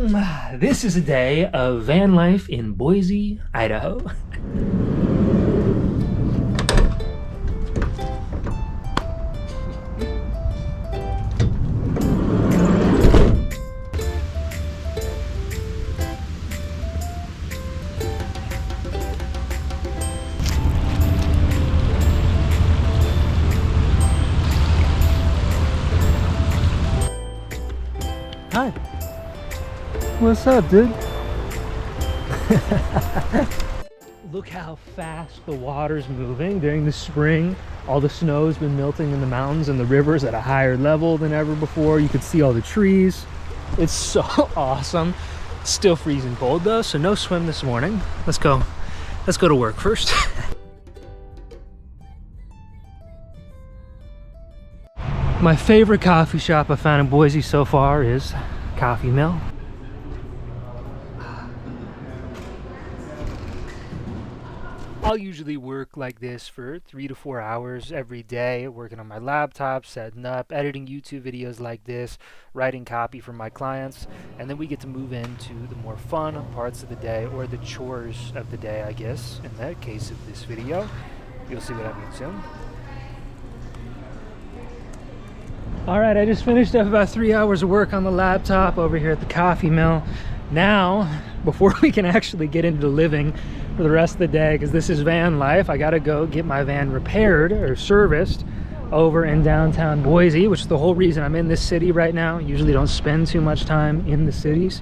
This is a day of van life in Boise, Idaho. Hi. What's up, dude? Look how fast the water's moving during the spring. All the snow's been melting in the mountains and the river's at a higher level than ever before. You can see all the trees. It's so awesome. Still freezing cold though, so no swim this morning. Let's go to work first. My favorite coffee shop I found in Boise so far is Coffee Mill. I'll usually work like this for 3 to 4 hours every day, working on my laptop, setting up, editing YouTube videos like this, writing copy for my clients, and then we get to move into the more fun parts of the day, or the chores of the day, I guess, in the case of this video. You'll see what I mean soon. Alright, I just finished up about 3 hours of work on the laptop over here at the Coffee Mill. Now, before we can actually get into living for the rest of the day, because this is van life, I gotta go get my van repaired or serviced over in downtown Boise, which is the whole reason I'm in this city right now. Usually don't spend too much time in the cities,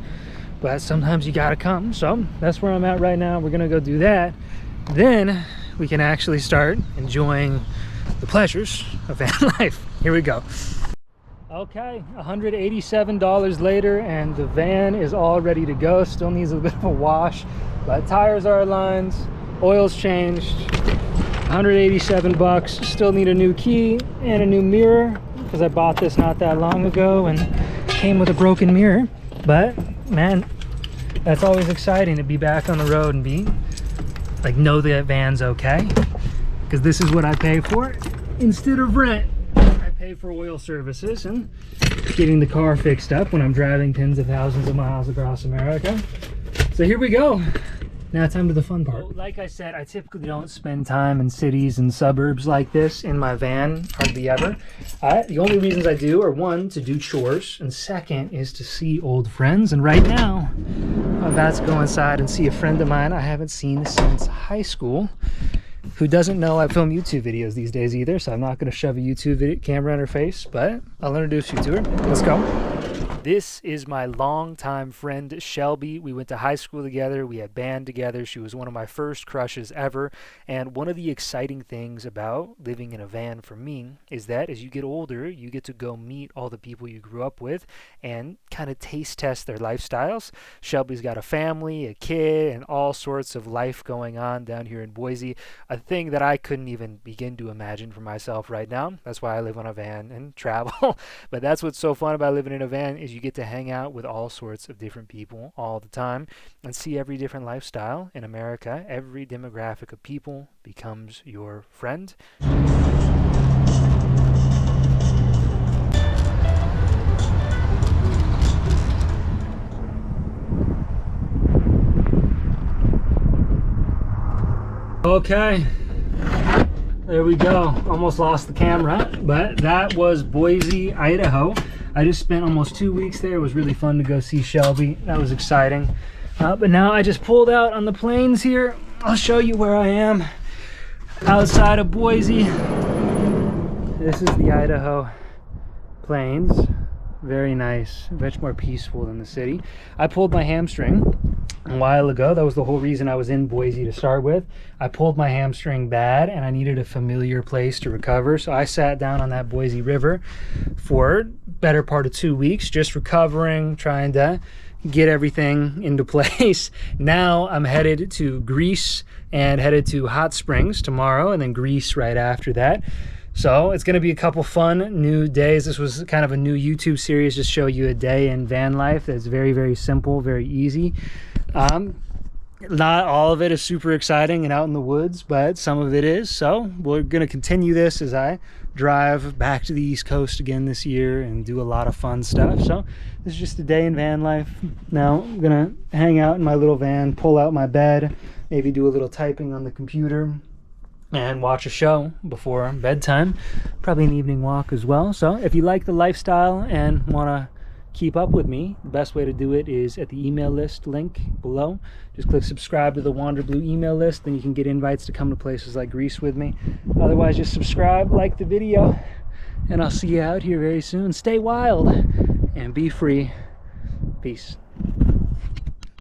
but sometimes you gotta come. So that's where I'm at right now. We're gonna go do that. Then we can actually start enjoying the pleasures of van life. Here we go. Okay, $187 later and the van is all ready to go. Still needs a bit of a wash, but tires are aligned, oil's changed. 187 bucks. Still need a new key and a new mirror because I bought this not that long ago and came with a broken mirror. But man, that's always exciting to be back on the road and be like, know that van's okay, because this is what I pay for instead of rent. Pay for oil services and getting the car fixed up when I'm driving tens of thousands of miles across America. So here we go. Now time to the fun part. Like I said, I typically don't spend time in cities and suburbs like this in my van, hardly ever. The only reasons I do are, one, to do chores, and second is to see old friends. And right now, I'm about to go inside and see a friend of mine I haven't seen since high school, who doesn't know I film YouTube videos these days either, so I'm not going to shove a YouTube camera in her face, but I'll introduce you to her. Let's go. This is my longtime friend, Shelby. We went to high school together. We had band together. She was one of my first crushes ever. And one of the exciting things about living in a van for me is that as you get older, you get to go meet all the people you grew up with and kind of taste test their lifestyles. Shelby's got a family, a kid, and all sorts of life going on down here in Boise. A thing that I couldn't even begin to imagine for myself right now. That's why I live on a van and travel. But that's what's so fun about living in a van, is you get to hang out with all sorts of different people all the time and see every different lifestyle in America. Every demographic of people becomes your friend. Okay, there we go. Almost lost the camera, but that was Boise, Idaho. I just spent almost 2 weeks there. It was really fun to go see Shelby. That was exciting. But now I just pulled out on the plains here. I'll show you where I am outside of Boise. This is the Idaho plains. Very nice, much more peaceful than the city. I pulled my hamstring a while ago. That was the whole reason I was in Boise to start with. I pulled my hamstring bad and I needed a familiar place to recover. So I sat down on that Boise River for better part of 2 weeks, just recovering, trying to get everything into place. Now I'm headed to Greece and headed to Hot Springs tomorrow, and then Greece right after that. So it's going to be a couple fun new days. This was kind of a new YouTube series, just show you a day in van life that's very, very simple, very easy. Not all of it is super exciting and out in the woods, but some of it is. So we're going to continue this as I drive back to the East Coast again this year and do a lot of fun stuff. So this is just a day in van life. Now I'm going to hang out in my little van, pull out my bed, maybe do a little typing on the computer, and watch a show before bedtime. Probably an evening walk as well. So if you like the lifestyle and want to keep up with me, the best way to do it is at the email list link below. Just click subscribe to the Wander Blue email list, then you can get invites to come to places like Greece with me. Otherwise, just subscribe, like the video, and I'll see you out here very soon. Stay wild and be free. Peace.